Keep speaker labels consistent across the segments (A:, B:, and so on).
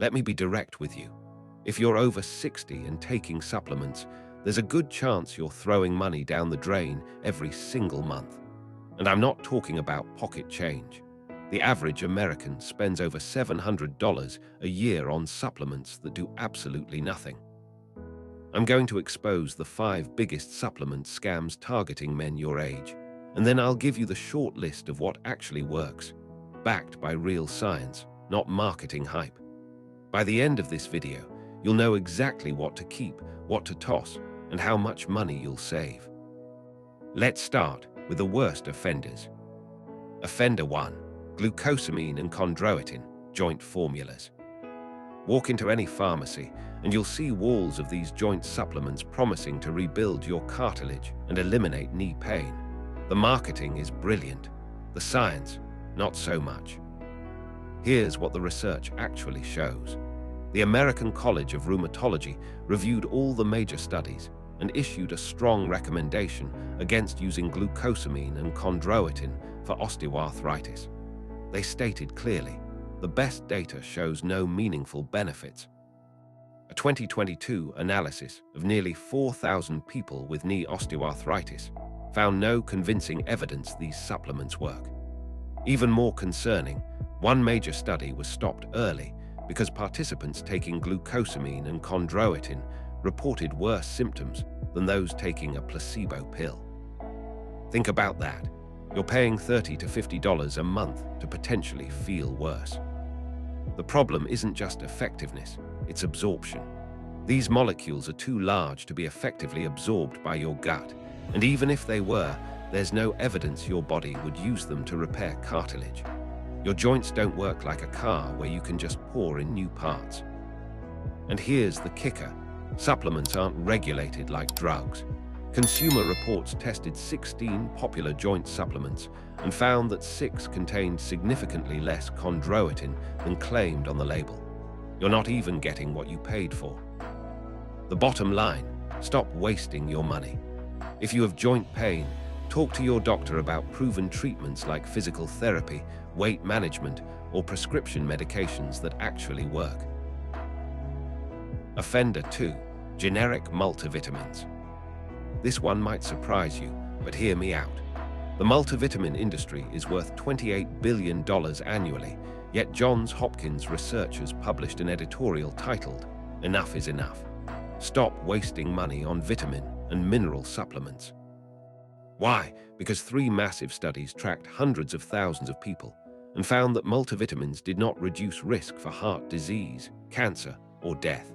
A: Let me be direct with you. If you're over 60 and taking supplements, there's a good chance you're throwing money down the drain every single month. And I'm not talking about pocket change. The average American spends over $700 a year on supplements that do absolutely nothing. I'm going to expose the 5 biggest supplement scams targeting men your age, and then I'll give you the short list of what actually works, backed by real science, not marketing hype. By the end of this video, you'll know exactly what to keep, what to toss, and how much money you'll save. Let's start with the worst offenders. Offender 1. Glucosamine and chondroitin, joint formulas. Walk into any pharmacy and you'll see walls of these joint supplements promising to rebuild your cartilage and eliminate knee pain. The marketing is brilliant. The science, not so much. Here's what the research actually shows. The American College of Rheumatology reviewed all the major studies and issued a strong recommendation against using glucosamine and chondroitin for osteoarthritis. They stated clearly, the best data shows no meaningful benefits. A 2022 analysis of nearly 4,000 people with knee osteoarthritis found no convincing evidence these supplements work. Even more concerning, one major study was stopped early because participants taking glucosamine and chondroitin reported worse symptoms than those taking a placebo pill. Think about that. You're paying $30 to $50 a month to potentially feel worse. The problem isn't just effectiveness, it's absorption. These molecules are too large to be effectively absorbed by your gut, and even if they were, there's no evidence your body would use them to repair cartilage. Your joints don't work like a car where you can just pour in new parts. And here's the kicker. Supplements aren't regulated like drugs. Consumer Reports tested 16 popular joint supplements and found that 6 contained significantly less chondroitin than claimed on the label. You're not even getting what you paid for. The bottom line, stop wasting your money. If you have joint pain, talk to your doctor about proven treatments like physical therapy, weight management, or prescription medications that actually work. Offender 2. Generic multivitamins. This one might surprise you, but hear me out. The multivitamin industry is worth $28 billion annually, yet Johns Hopkins researchers published an editorial titled, "Enough is enough. Stop wasting money on vitamin and mineral supplements." Why? Because 3 massive studies tracked hundreds of thousands of people and found that multivitamins did not reduce risk for heart disease, cancer, or death.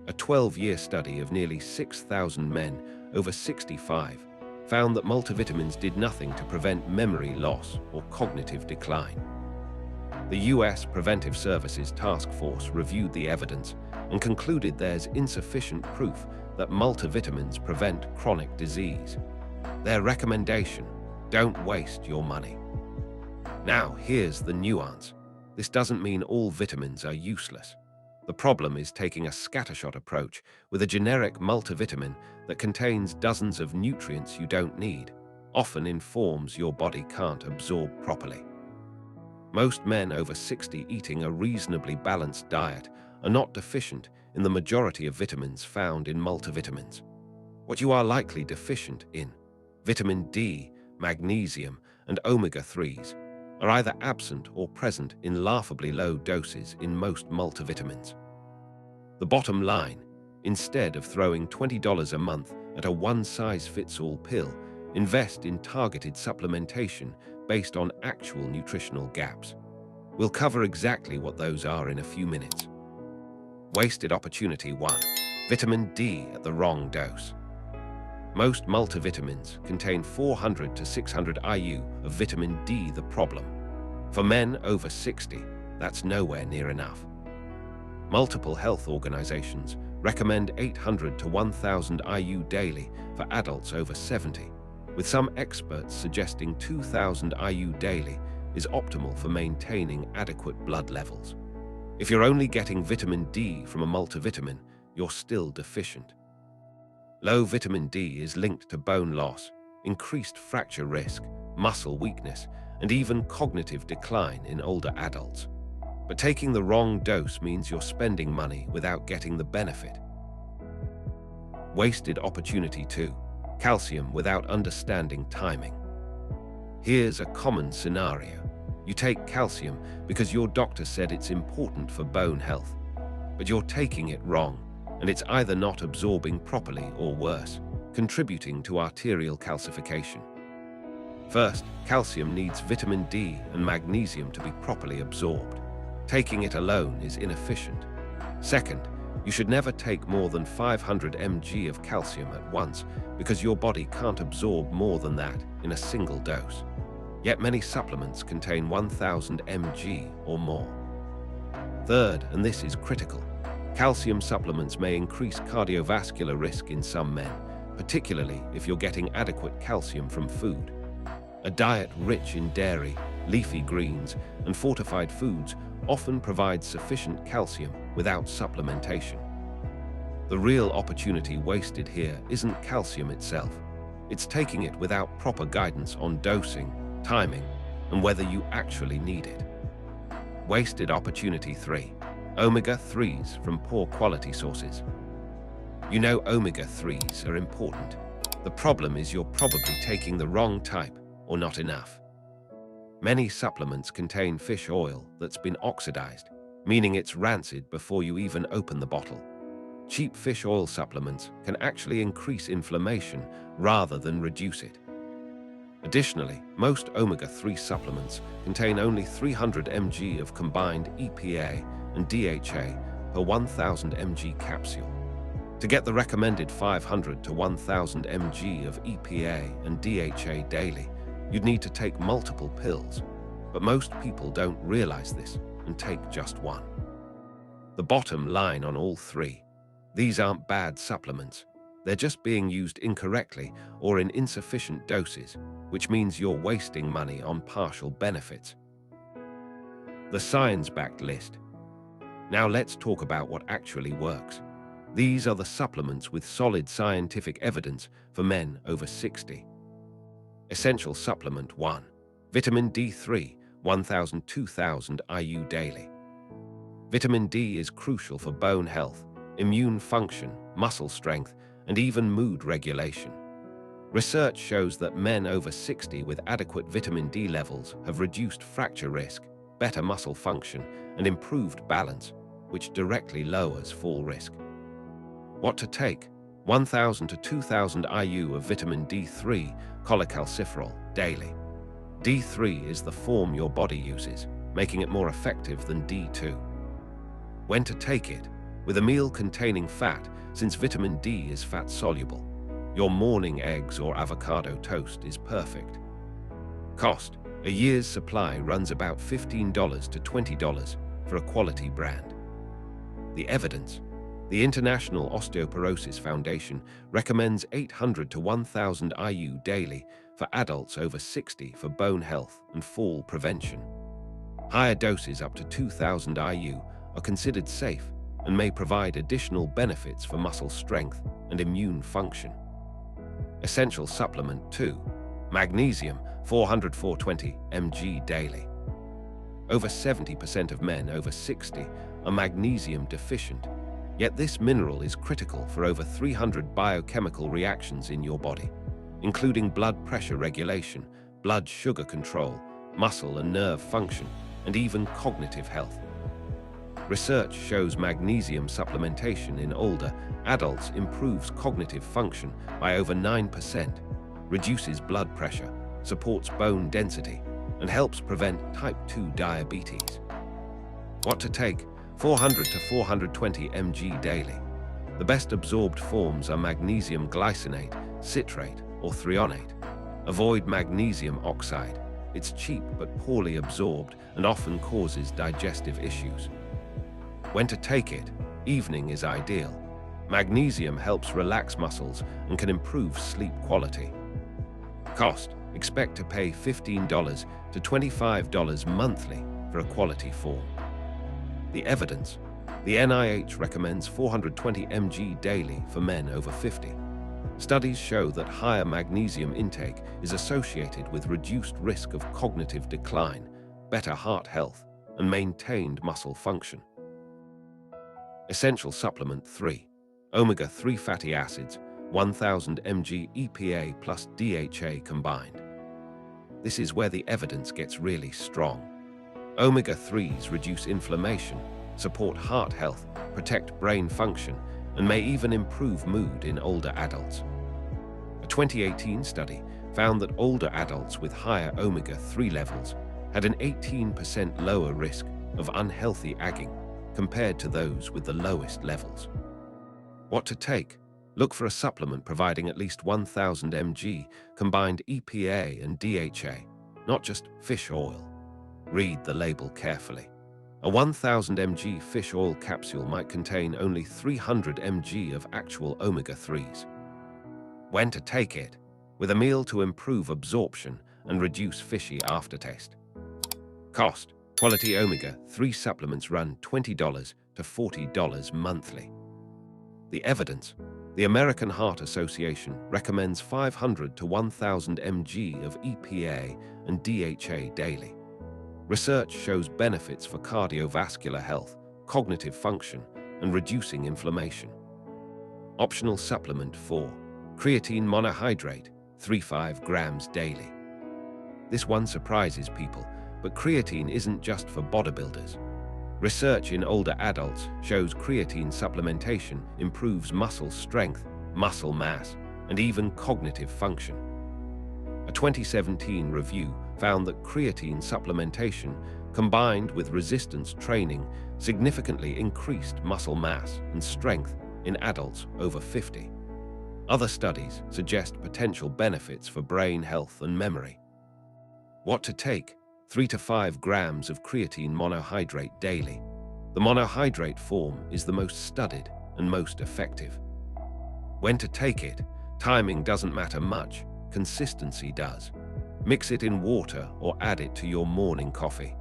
A: A 12-year study of nearly 6,000 men over 65 found that multivitamins did nothing to prevent memory loss or cognitive decline. The U.S. Preventive Services Task Force reviewed the evidence and concluded there's insufficient proof that multivitamins prevent chronic disease. Their recommendation, don't waste your money. Now, here's the nuance. This doesn't mean all vitamins are useless. The problem is taking a scattershot approach with a generic multivitamin that contains dozens of nutrients you don't need, often in forms your body can't absorb properly. Most men over 60 eating a reasonably balanced diet are not deficient in the majority of vitamins found in multivitamins. What you are likely deficient in, vitamin D, magnesium, and omega-3s, are either absent or present in laughably low doses in most multivitamins. The bottom line, instead of throwing $20 a month at a one-size-fits-all pill, invest in targeted supplementation based on actual nutritional gaps. We'll cover exactly what those are in a few minutes. Wasted opportunity 1. Vitamin D at the wrong dose. Most multivitamins contain 400 to 600 IU of vitamin D. The problem. For men over 60, that's nowhere near enough. Multiple health organizations recommend 800 to 1,000 IU daily for adults over 70, with some experts suggesting 2,000 IU daily is optimal for maintaining adequate blood levels. If you're only getting vitamin D from a multivitamin, you're still deficient. Low vitamin D is linked to bone loss, increased fracture risk, muscle weakness, and even cognitive decline in older adults. But taking the wrong dose means you're spending money without getting the benefit. Wasted opportunity 2. Calcium without understanding timing. Here's a common scenario. You take calcium because your doctor said it's important for bone health, but you're taking it wrong, and it's either not absorbing properly or worse, contributing to arterial calcification. First, calcium needs vitamin D and magnesium to be properly absorbed. Taking it alone is inefficient. Second, you should never take more than 500 mg of calcium at once because your body can't absorb more than that in a single dose. Yet many supplements contain 1000 mg or more. Third, and this is critical, calcium supplements may increase cardiovascular risk in some men, particularly if you're getting adequate calcium from food. A diet rich in dairy, leafy greens, and fortified foods often provides sufficient calcium without supplementation. The real opportunity wasted here isn't calcium itself. It's taking it without proper guidance on dosing, timing, and whether you actually need it. Wasted opportunity 3. Omega-3s from poor quality sources. You know omega-3s are important. The problem is you're probably taking the wrong type or not enough. Many supplements contain fish oil that's been oxidized, meaning it's rancid before you even open the bottle. Cheap fish oil supplements can actually increase inflammation rather than reduce it. Additionally, most omega-3 supplements contain only 300 mg of combined EPA and DHA per 1000 mg capsule. To get the recommended 500 to 1000 mg of EPA and DHA daily, you'd need to take multiple pills, but most people don't realize this and take just one. The bottom line on all three: these aren't bad supplements. They're just being used incorrectly or in insufficient doses, which means you're wasting money on partial benefits. The science-backed list. Now let's talk about what actually works. These are the supplements with solid scientific evidence for men over 60. Essential Supplement 1. Vitamin D3, 1000-2000 IU daily. Vitamin D is crucial for bone health, immune function, muscle strength, and even mood regulation. Research shows that men over 60 with adequate vitamin D levels have reduced fracture risk, better muscle function, and improved balance, which directly lowers fall risk. What to take? 1000 to 2000 IU of vitamin D3 cholecalciferol daily. D3 is the form your body uses, making it more effective than D2. When to take it? With a meal containing fat, since vitamin D is fat-soluble. Your morning eggs or avocado toast is perfect. Cost: a year's supply runs about $15 to $20 for a quality brand. The evidence: the International Osteoporosis Foundation recommends 800 to 1000 IU daily for adults over 60 for bone health and fall prevention. Higher doses up to 2000 IU are considered safe and may provide additional benefits for muscle strength and immune function. Essential Supplement 2. Magnesium, 400-420 mg daily. Over 70% of men over 60 are magnesium deficient, yet this mineral is critical for over 300 biochemical reactions in your body, including blood pressure regulation, blood sugar control, muscle and nerve function, and even cognitive health. Research shows magnesium supplementation in older adults improves cognitive function by over 9%, reduces blood pressure, supports bone density, and helps prevent type 2 diabetes. What to take? 400 to 420 mg daily. The best absorbed forms are magnesium glycinate, citrate, or threonate. Avoid magnesium oxide. It's cheap but poorly absorbed and often causes digestive issues. When to take it? Evening is ideal. Magnesium helps relax muscles and can improve sleep quality. Cost: expect to pay $15 to $25 monthly for a quality form. The evidence: the NIH recommends 420 mg daily for men over 50. Studies show that higher magnesium intake is associated with reduced risk of cognitive decline, better heart health, and maintained muscle function. Essential Supplement 3. Omega-3 fatty acids, 1000 mg EPA plus DHA combined. This is where the evidence gets really strong. Omega-3s reduce inflammation, support heart health, protect brain function, and may even improve mood in older adults. A 2018 study found that older adults with higher omega-3 levels had an 18% lower risk of unhealthy aging compared to those with the lowest levels. What to take? Look for a supplement providing at least 1000 mg combined EPA and DHA, not just fish oil. Read the label carefully. A 1000 mg fish oil capsule might contain only 300 mg of actual omega-3s. When to take it? With a meal to improve absorption and reduce fishy aftertaste. Cost: quality omega-3 supplements run $20 to $40 monthly. The evidence: the American Heart Association recommends 500 to 1000 mg of EPA and DHA daily. Research shows benefits for cardiovascular health, cognitive function, and reducing inflammation. Optional Supplement 4. Creatine Monohydrate, 3-5 grams daily. This one surprises people, but creatine isn't just for bodybuilders. Research in older adults shows creatine supplementation improves muscle strength, muscle mass, and even cognitive function. A 2017 review found that creatine supplementation combined with resistance training significantly increased muscle mass and strength in adults over 50. Other studies suggest potential benefits for brain health and memory. What to take? 3 to 5 grams of creatine monohydrate daily. The monohydrate form is the most studied and most effective. When to take it? Timing doesn't matter much, consistency does. Mix it in water or add it to your morning coffee.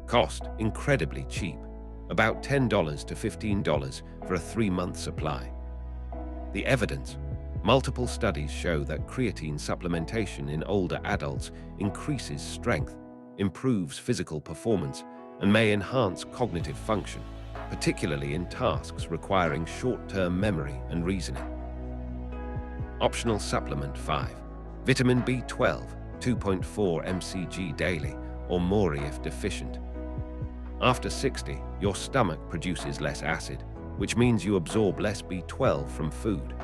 A: Cost: incredibly cheap, about $10 to $15 for a 3-month supply. The evidence: multiple studies show that creatine supplementation in older adults increases strength, improves physical performance, and may enhance cognitive function, particularly in tasks requiring short-term memory and reasoning. Optional Supplement 5. Vitamin B12, 2.4 mcg daily, or more if deficient. After 60, your stomach produces less acid, which means you absorb less B12 from food.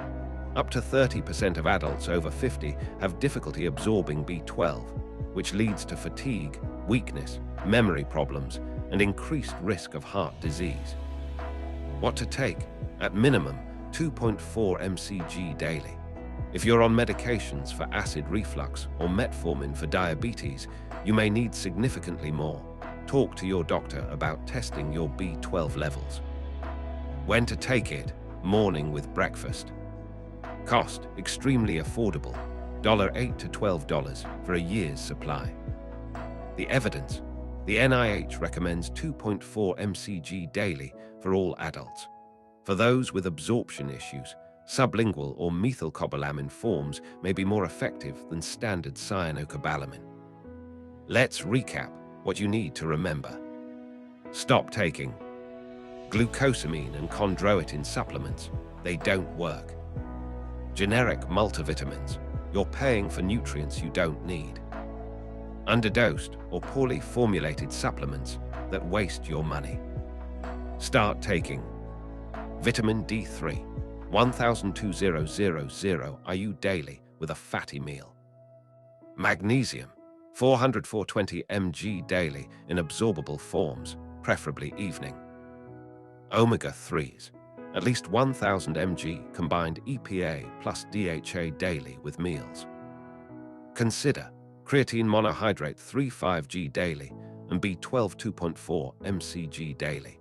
A: Up to 30% of adults over 50 have difficulty absorbing B12, which leads to fatigue, weakness, memory problems, and increased risk of heart disease. What to take? At minimum, 2.4 mcg daily. If you're on medications for acid reflux or metformin for diabetes, you may need significantly more. Talk to your doctor about testing your B12 levels. When to take it? Morning with breakfast. Cost: extremely affordable, $8 to $12 for a year's supply. The evidence: the NIH recommends 2.4 mcg daily for all adults. For those with absorption issues, sublingual or methylcobalamin forms may be more effective than standard cyanocobalamin. Let's recap what you need to remember. Stop taking glucosamine and chondroitin supplements. They don't work. Generic multivitamins. You're paying for nutrients you don't need. Underdosed or poorly formulated supplements that waste your money. Start taking vitamin D3, 1000 IU daily with a fatty meal. Magnesium, 420 mg daily in absorbable forms, preferably evening. Omega-3s, at least 1000 mg combined EPA plus DHA daily with meals. Consider creatine monohydrate 3-5g daily and B12 2.4 mcg daily.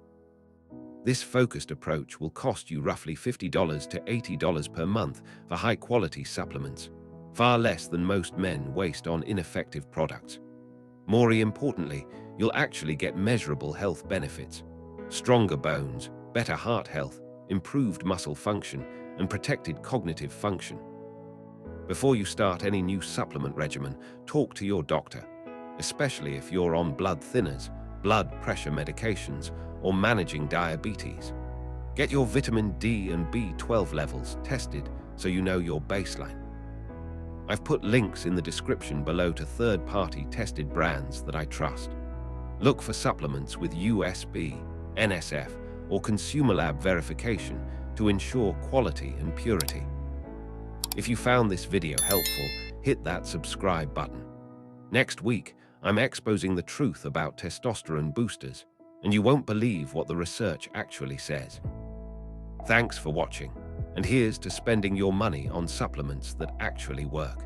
A: This focused approach will cost you roughly $50 to $80 per month for high-quality supplements, far less than most men waste on ineffective products. More importantly, you'll actually get measurable health benefits: stronger bones, better heart health, improved muscle function, and protected cognitive function. Before you start any new supplement regimen, talk to your doctor, especially if you're on blood thinners blood pressure medications, or managing diabetes. Get your vitamin D and B12 levels tested so you know your baseline. I've put links in the description below to third-party tested brands that I trust. Look for supplements with USB, NSF, or Consumer Lab verification to ensure quality and purity. If you found this video helpful, hit that subscribe button. Next week, I'm exposing the truth about testosterone boosters, and you won't believe what the research actually says. Thanks for watching, and here's to spending your money on supplements that actually work.